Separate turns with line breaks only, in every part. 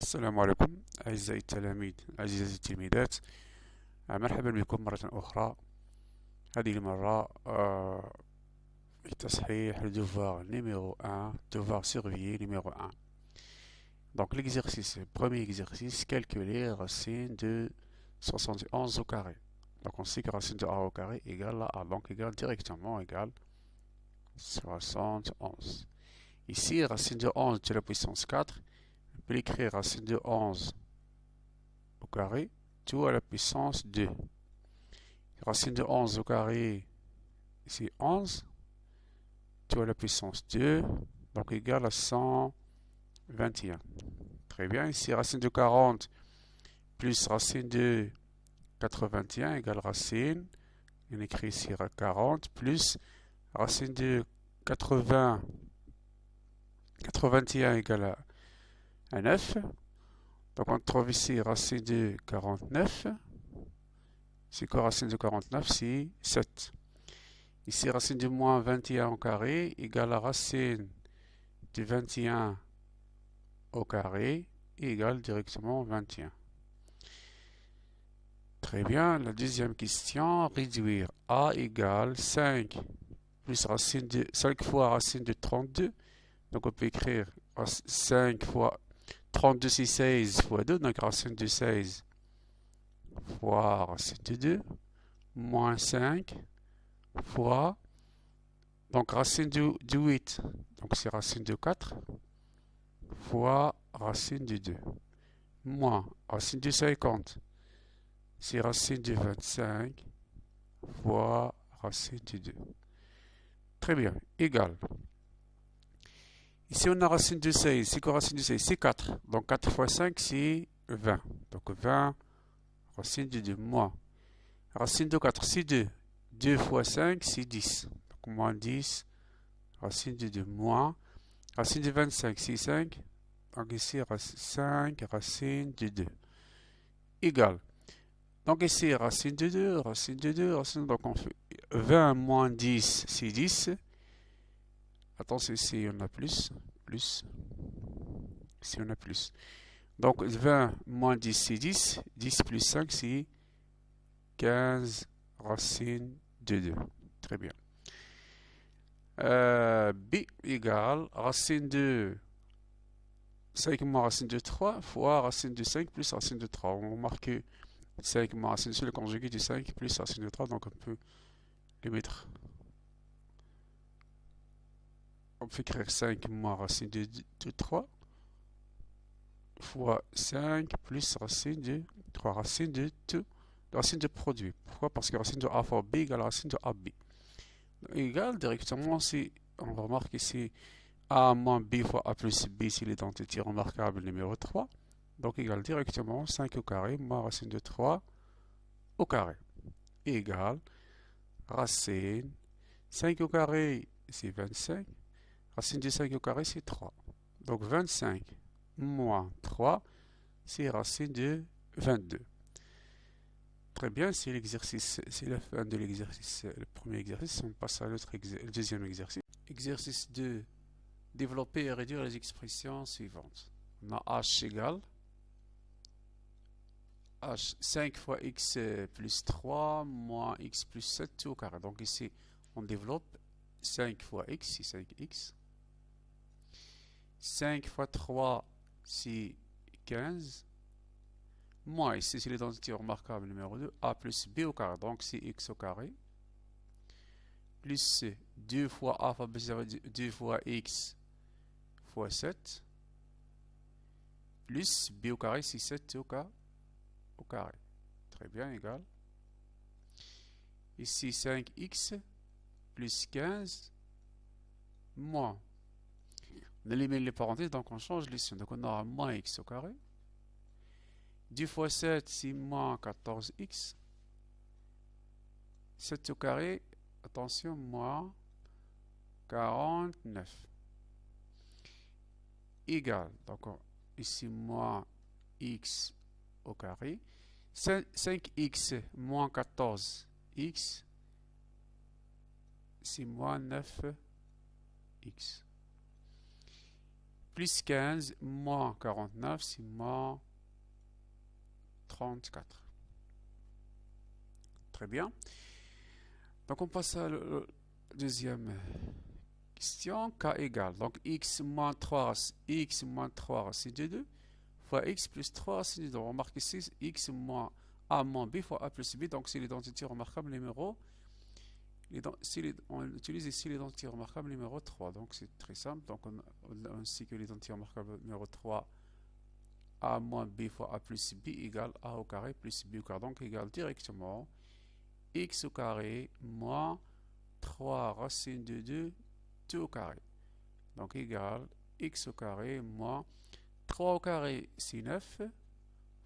السلام عليكم أعزائي التلاميذ أعزائي التلميذات. مرحبا بكم مرة أخرى. هذه المرة في تصحيح le devoir numéro 1, devoir surveillé numéro 1. Donc l'exercice, premier exercice, calculer racine de 71 au carré. Donc on sait que racine de A au carré égale à A, donc égale directement égale 71. Ici, racine de 11 de la puissance 4, on peut écrire racine de 11 au carré, tout à la puissance 2. Racine de 11 au carré, c'est 11, tout à la puissance 2, donc égal à 121. Très bien, ici racine de 40 plus racine de 81 égale racine, on écrit ici 40 plus racine de 81 égale à 9. Donc on trouve ici racine de 49. C'est quoi racine de 49? C'est 7. Ici racine de moins 21 au carré égale à racine de 21 au carré égale directement 21. Très bien, la deuxième question, réduire A égale 5 plus racine de 5 fois racine de 32. Donc on peut écrire 5 fois 32 c'est 16 fois 2, donc racine de 16 fois racine de 2 moins 5 fois, donc racine de 8, donc c'est racine de 4 fois racine de 2 moins racine de 50, c'est racine de 25 fois racine de 2. Très bien, égal. Ici on a racine de 16, c'est quoi racine de 16? C'est 4, donc 4 fois 5 c'est 20, donc 20 racine de 2 moins racine de 4 c'est 2, 2 fois 5 c'est 10, donc moins 10 racine de 2 moins racine de 25 c'est 5, donc ici 5 racine de 2 égal. Donc ici racine de 2, racine de 2, racine, donc on fait 20 moins 10 c'est 10. Attention ici on a plus, ici on a plus. Donc 20 moins 10 c'est 10, 10 plus 5 c'est 15 racine de 2. Très bien. B égale racine de 5 moins racine de 3 fois racine de 5 plus racine de 3. On remarque que 5 moins racine, c'est le conjugué du 5 plus racine de 3, donc on peut le mettre. On peut écrire 5 moins racine de 3 fois 5 plus racine de 3, racine de 2, racine de produit. Pourquoi? Parce que racine de A fois B égale racine de AB. Égal directement, si on remarque ici A moins B fois A plus B, c'est l'identité remarquable numéro 3. Donc égal directement 5 au carré moins racine de 3 au carré. Égal racine 5 au carré, c'est 25. Racine de 5 au carré, c'est 3. Donc 25 moins 3, c'est racine de 22. Très bien, c'est l'exercice, c'est la fin de l'exercice, le premier exercice. On passe à l'autre le deuxième exercice. Exercice 2. Développer et réduire les expressions suivantes. On a h égale h 5 fois x plus 3 moins x plus 7 tout au carré. Donc ici, on développe 5 fois x, c'est 5x. 5 fois 3, c'est 15. Moins, ici, c'est l'identité remarquable numéro 2, a plus b au carré. Donc c'est x au carré. Plus 2 fois a fois b, ça veut dire 2 fois x fois 7. Plus b au carré, c'est 7 au carré. Très bien, égal. Ici, 5x plus 15 moins. On élimine les parenthèses, donc on change les signes. Donc on aura moins x au carré. 2 fois 7, c'est moins 14x. 7 au carré, attention, moins 49. Égal, donc ici, moins x au carré. 5x moins 14x, c'est moins 9x. plus 15 moins 49, c'est moins 34. Très bien. Donc on passe à la deuxième question. K égale, donc x moins 3 racine de 2 fois x plus 3 racine de 2. On remarque ici x moins a moins b fois a plus b. Donc c'est l'identité remarquable numéro. On utilise ici l'identité remarquable numéro 3. Donc c'est très simple. Donc on sait que l'identité remarquable numéro 3, a moins b fois a plus b égale a au carré plus b au carré. Donc égale directement x au carré moins 3 racine de 2 2 au carré. Donc égale x au carré moins 3 au carré c'est 9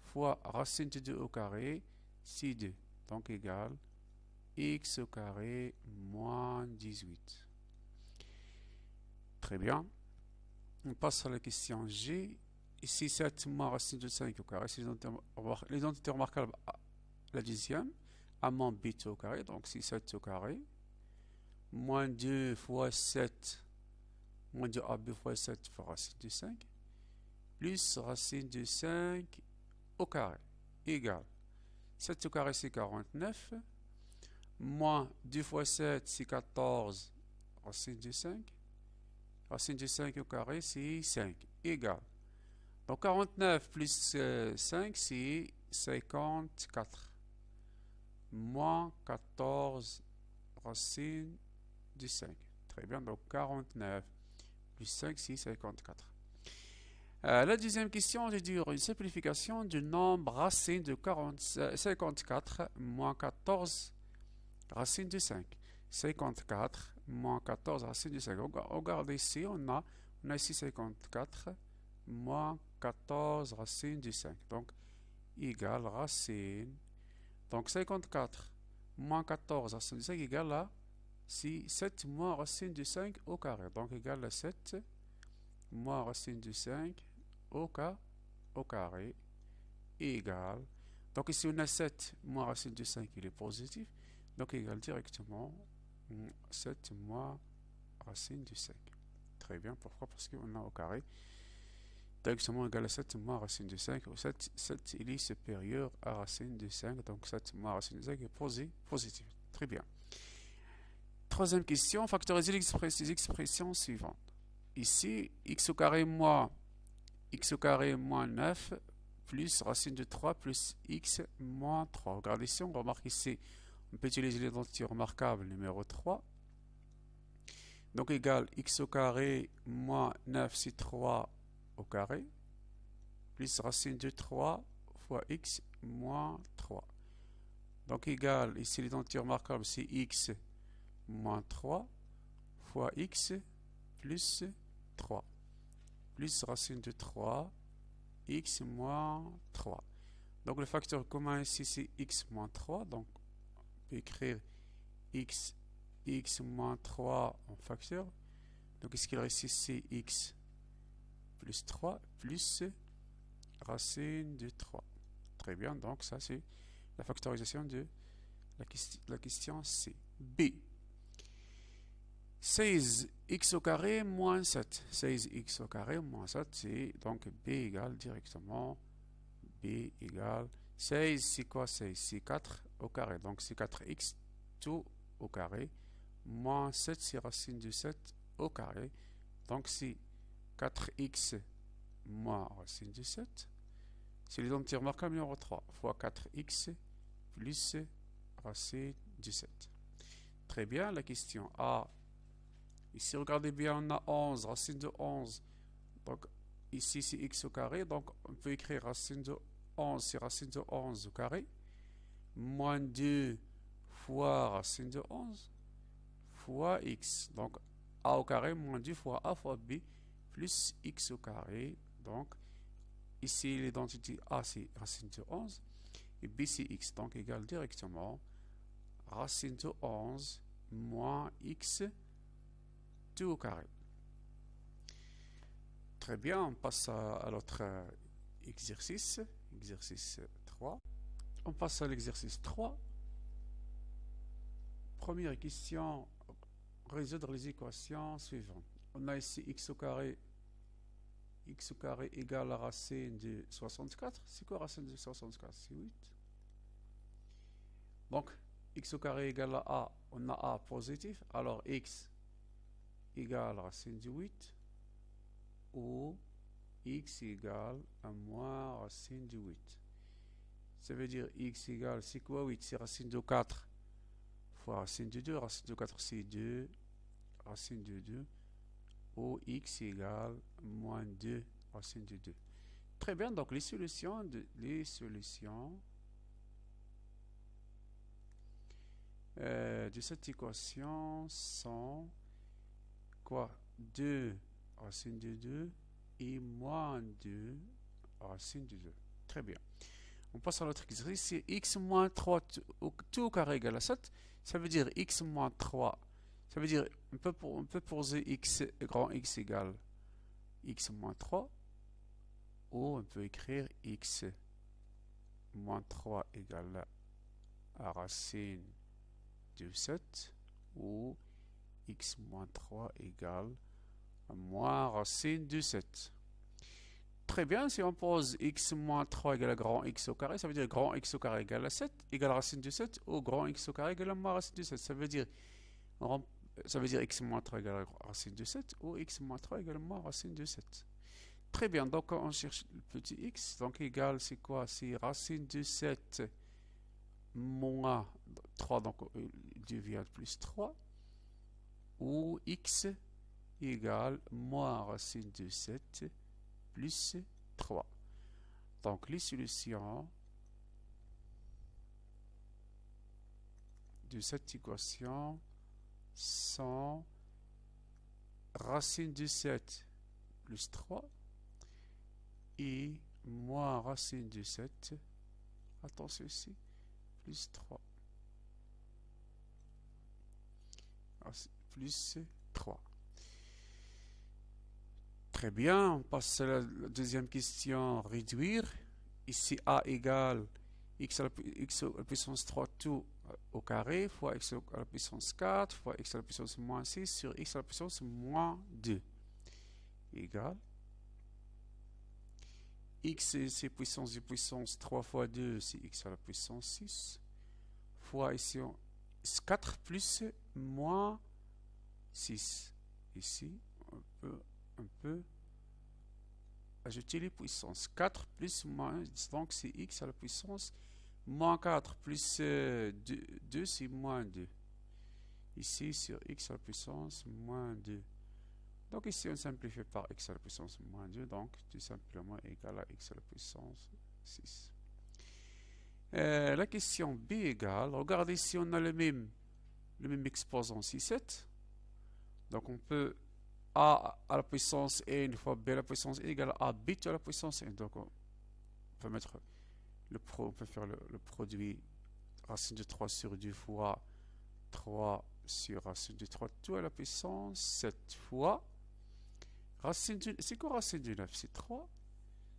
fois racine de 2 au carré c'est 2. Donc égale x au carré moins 18. Très bien. On passe à la question G. Ici 7 moins racine de 5 au carré. C'est l'identité remarquable la dixième. A moins b au carré. Donc c'est 7 au carré. Moins 2 fois 7. Moins 2ab fois 7 fois racine de 5. Plus racine de 5 au carré. Égale 7 au carré c'est 49. Moins 2 fois 7 c'est 14 racine de 5. Racine de 5 au carré c'est 5. Égal. Donc 49 plus 5 c'est 54. Moins 14 racine de 5. Très bien. Donc 49 plus 5 c'est 54. La deuxième question est une simplification du nombre racine de 54 moins 14 racine de 5. 54 moins 14 racine de 5. Regarde ici, on a ici 54 moins 14 racine de 5. Donc, égale racine. Donc, 54 moins 14 racine de 5 égale à 7 moins racine de 5 au carré. Donc, égale à 7 moins racine de 5 au carré égale. Donc, ici, on a 7 moins racine de 5, il est positif. Donc, égale directement 7 moins racine de 5. Très bien, pourquoi? Parce qu'on a au carré directement égal à 7 moins racine de 5. 7 il est supérieur à racine de 5. Donc 7 moins racine de 5 est positif. Très bien. Troisième question, factoriser les expressions suivantes. Ici, x au carré moins 9 plus racine de 3 plus x moins 3. Regardez ici, on remarque ici, on peut utiliser l'identité remarquable numéro 3. Donc égal x au carré moins 9 c'est 3 au carré plus racine de 3 fois x moins 3. Donc égal, ici l'identité remarquable c'est x moins 3 fois x plus 3 plus racine de 3 x moins 3. Donc le facteur commun ici c'est x moins 3. Donc on peut écrire x moins 3 en facteur. Donc ce qu'il reste ici c'est x plus 3 plus racine de 3. Très bien, donc ça c'est la factorisation de la question C. B. 16x au carré moins 7. 16x au carré moins 7, c'est donc B égale directement. B égale 16, c'est quoi 16? C'est 4 au carré. Donc c'est 4x tout au carré. Moins 7, c'est racine de 7 au carré. Donc c'est 4x moins racine de 7. C'est l'identité remarquable numéro 3 fois 4x plus racine de 7. Très bien, la question A. Ici, regardez bien, on a 11, racine de 11. Donc, ici, c'est x au carré. Donc, on peut écrire racine de 11, c'est racine de 11 au carré. Moins 2 fois racine de 11 fois x. Donc, a au carré moins 2 fois a fois b plus x au carré. Donc, ici, l'identité a, c'est racine de 11. Et b, c'est x. Donc, égale directement racine de 11 moins x tout au carré. Très bien, on passe à l'autre exercice. Exercice 3. On passe à l'exercice 3. Première question, résoudre les équations suivantes. On a ici x au carré x au carré égale la racine de 64. C'est quoi racine de 64? C'est 8. Donc, x au carré égale à a. On a a positif. Alors, x égale racine de 8. Ou x égale à moins racine de 8. Ça veut dire x égale, c'est quoi 8? C'est racine de 4 fois racine de 2. Racine de 4, c'est 2. Racine de 2. Ou x égale moins 2 racine de 2. Très bien, donc les solutions de cette équation sont quoi? 2 racine de 2 et moins 2 racine de 2. Très bien. On passe à l'autre exercice. C'est x moins 3 tout au carré égale à 7. Ça veut dire x moins 3. Ça veut dire on peut poser x grand X égale x moins 3. Ou on peut écrire x moins 3 égale à racine de 7. Ou x moins 3 égale à moins racine de 7. Très bien, si on pose x moins 3 égale à grand X au carré, ça veut dire grand X au carré égale à 7, égale à racine de 7, ou grand X au carré égale à moins racine de 7. Ça veut dire x moins 3 égale à racine de 7, ou x moins 3 égale à moins racine de 7. Très bien, donc on cherche le petit x, donc égal, c'est quoi? C'est racine de 7 moins 3, donc il devient plus 3, ou x égale moins racine de 7 plus 3. Donc les solutions de cette équation sont racine de 7 plus 3 et moins racine de 7, attention ici, plus 3. Plus 3. Très bien, on passe à la deuxième question, réduire. Ici, a égale x à la puissance 3 tout au carré fois x à la puissance 4 fois x à la puissance moins 6 sur x à la puissance moins 2 égale x, c'est puissance de puissance 3 fois 2, c'est x à la puissance 6 fois ici 4 plus moins 6. Ici, on peut ajouter les puissances. 4 plus moins, donc c'est x à la puissance moins 4 plus 2, c'est moins 2. Ici, sur x à la puissance moins 2. Donc ici, on simplifie par x à la puissance moins 2, donc tout simplement égal à x à la puissance 6. La question b égale, regardez si on a le même exposant, c'est 7. Donc on peut a à la puissance n fois b à la puissance n égale à b à la puissance n. Donc on peut mettre on peut faire le produit racine de 3 sur 2 fois 3 sur racine de 3 tout à la puissance 7 fois racine de... C'est quoi racine de 9? C'est 3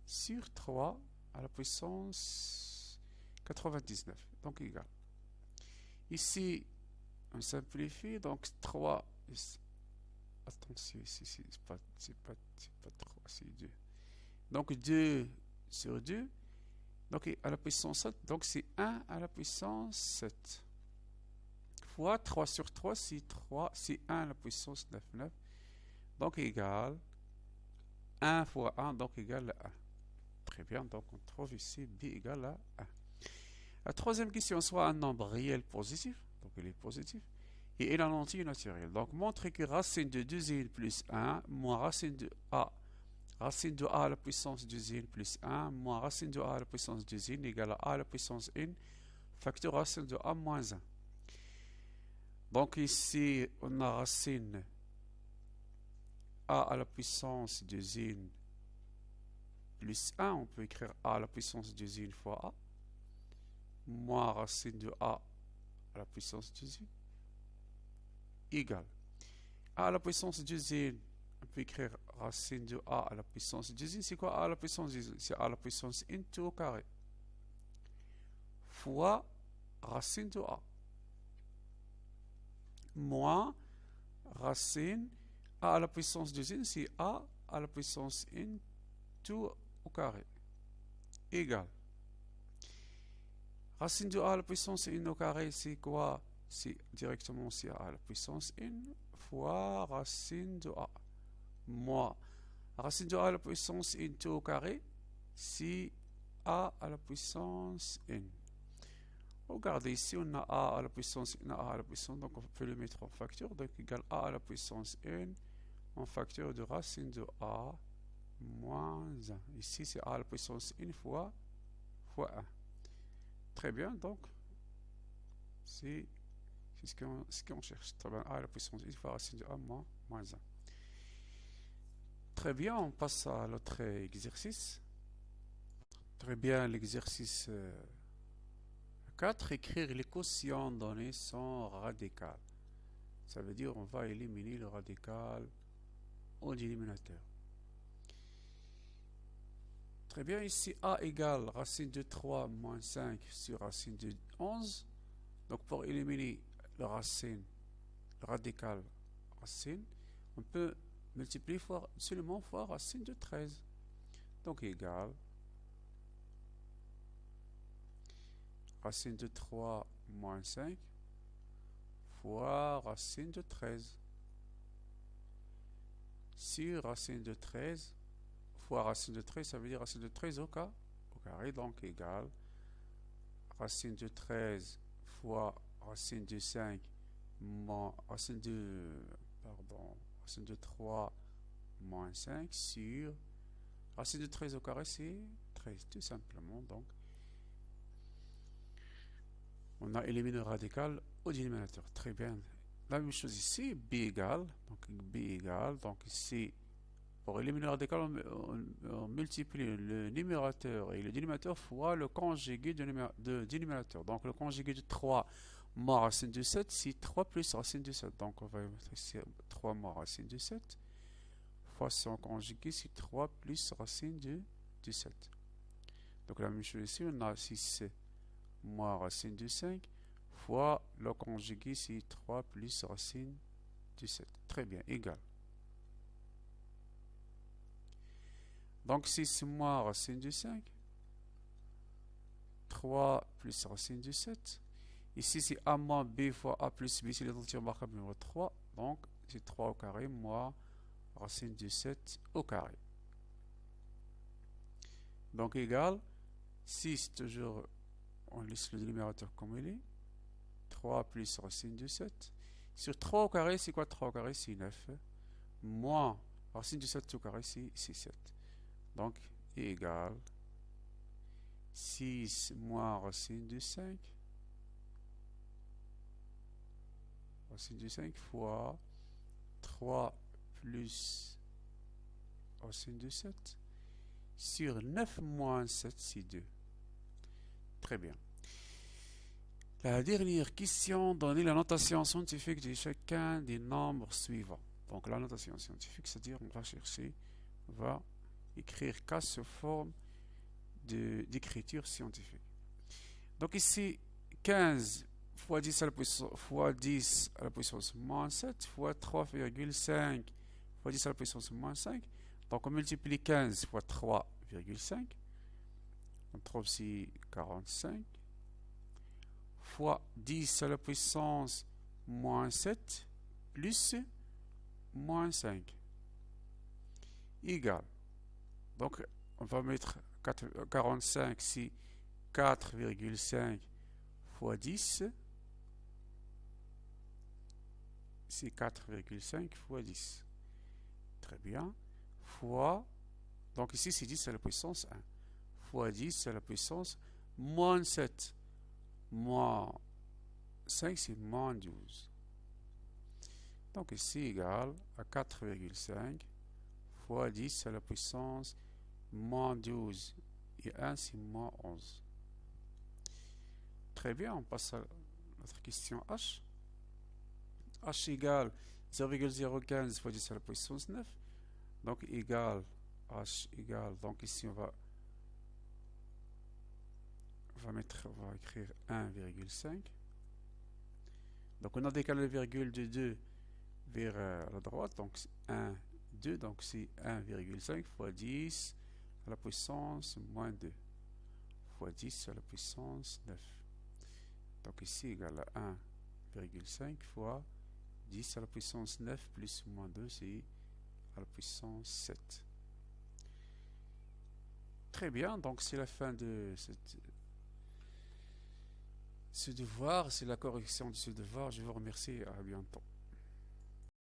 sur 3 à la puissance 99. Donc égal. Ici, on simplifie. Donc 3... Attention, ici, c'est pas 3, c'est 2. Donc 2 sur 2. Donc à la puissance 7. Donc c'est 1 à la puissance 7. Fois 3 sur 3, c'est 3. C'est 1 à la puissance 9. Donc égal 1 fois 1, donc égal à 1. Très bien, donc on trouve ici b égale à 1. La troisième question, soit un nombre réel positif. Donc il est positif. Et il a un entier naturel. Donc, montre que racine de 2n plus 1 moins racine de a à la puissance 2n plus 1 moins racine de a à la puissance 2n égale à a à la puissance n facteur racine de a moins 1. Donc, ici, on a racine a à la puissance 2n plus 1. On peut écrire a à la puissance 2n fois a moins racine de a à la puissance 2n égale a à la puissance 2n, on peut écrire racine de a à la puissance 2n, c'est quoi a à la puissance 2n? C'est a à la puissance n tout au carré fois racine de a moins racine a à la puissance 2n, c'est a à la puissance n tout au carré égale. Racine de a à la puissance 1 au carré, c'est quoi? C'est directement c'est a à la puissance 1 fois racine de a. Moins racine de a à la puissance 1 tout au carré, c'est a à la puissance n. Regardez ici, on a a à la puissance n, a à la puissance, donc on peut le mettre en facteur, donc égal a à la puissance n en facteur de racine de a moins 1. Ici, c'est a à la puissance 1 fois 1. Très bien, donc c'est ce qu'on cherche. Très bien, a à la puissance 1 fois racine de a moins 1. Très bien, on passe à l'autre exercice. Très bien, l'exercice 4, écrire les quotients donnés sans radical. Ça veut dire on va éliminer le radical au dénominateur. Très bien, ici a égale racine de 3 moins 5 sur racine de 11. Donc pour éliminer le radical racine, on peut multiplier seulement fois racine de 13. Donc égal racine de 3 moins 5 fois racine de 13 sur racine de 13 fois racine de 13, ça veut dire racine de 13 au carré, donc égal racine de 13 fois racine de 5 moins racine de 3 moins 5 sur racine de 13 au carré, c'est 13 tout simplement. Donc on a éliminé le radical au dénominateur. Très bien. La même chose ici, b égale, donc ici, pour éliminer le radical, on multiplie le numérateur et le dénominateur fois le conjugué de dénominateur. Donc le conjugué de 3 moins racine de 7, c'est 3 plus racine de 7. Donc on va mettre ici 3 moins racine de 7 fois son conjugué, c'est 3 plus racine de 7. Donc la même chose ici, on a 6 moins racine de 5 fois le conjugué, c'est 3 plus racine de 7. Très bien, égal. Donc 6 moins racine de 5, 3 plus racine de 7. Ici c'est a moins b fois a plus b, c'est l'identité remarquable numéro 3. Donc c'est 3 au carré moins racine de 7 au carré. Donc égal 6, toujours on laisse le numérateur comme il est. 3 plus racine de 7. Sur 3 au carré, c'est quoi 3 au carré? C'est 9. Moins racine de 7 au carré, c'est 7. Donc, égal 6 moins racine de 5. Racine de 5 fois 3 plus racine de 7. Sur 9 moins 7, c'est 2. Très bien. La dernière question, donner la notation scientifique de chacun des nombres suivants. Donc la notation scientifique, c'est-à-dire on va chercher, on va écrire cas sous forme d'écriture scientifique. Donc ici, 15 fois 10 à la puissance moins 7 fois 3,5 fois 10 à la puissance moins 5. Donc on multiplie 15 fois 3,5. On trouve ici 45. Fois 10 à la puissance moins 7 plus moins 5 égale. Donc on va mettre 45 si 4,5 fois 10, c'est 4,5 fois 10. Très bien. Fois, donc ici c'est 10 à la puissance 1. Fois 10 à la puissance moins 7. Moins 5, c'est moins 12. Donc ici égal à 4,5 fois 10 à la puissance moins 12. Et 1, c'est moins 11. Très bien, on passe à notre question H. H égale 0,015 fois 10 à la puissance 9. Donc égal, H égale, donc ici on va écrire 1,5. Donc on a décalé le virgule de 2 vers la droite, donc 1, 2, donc c'est 1,5 fois 10 à la puissance moins 2 fois 10 à la puissance 9. Donc ici égale à 1,5 fois 10 à la puissance 9 plus ou moins 2, c'est à la puissance 7. Très bien, donc c'est la fin de ce devoir, c'est la correction de ce devoir. Je vous remercie, à bientôt.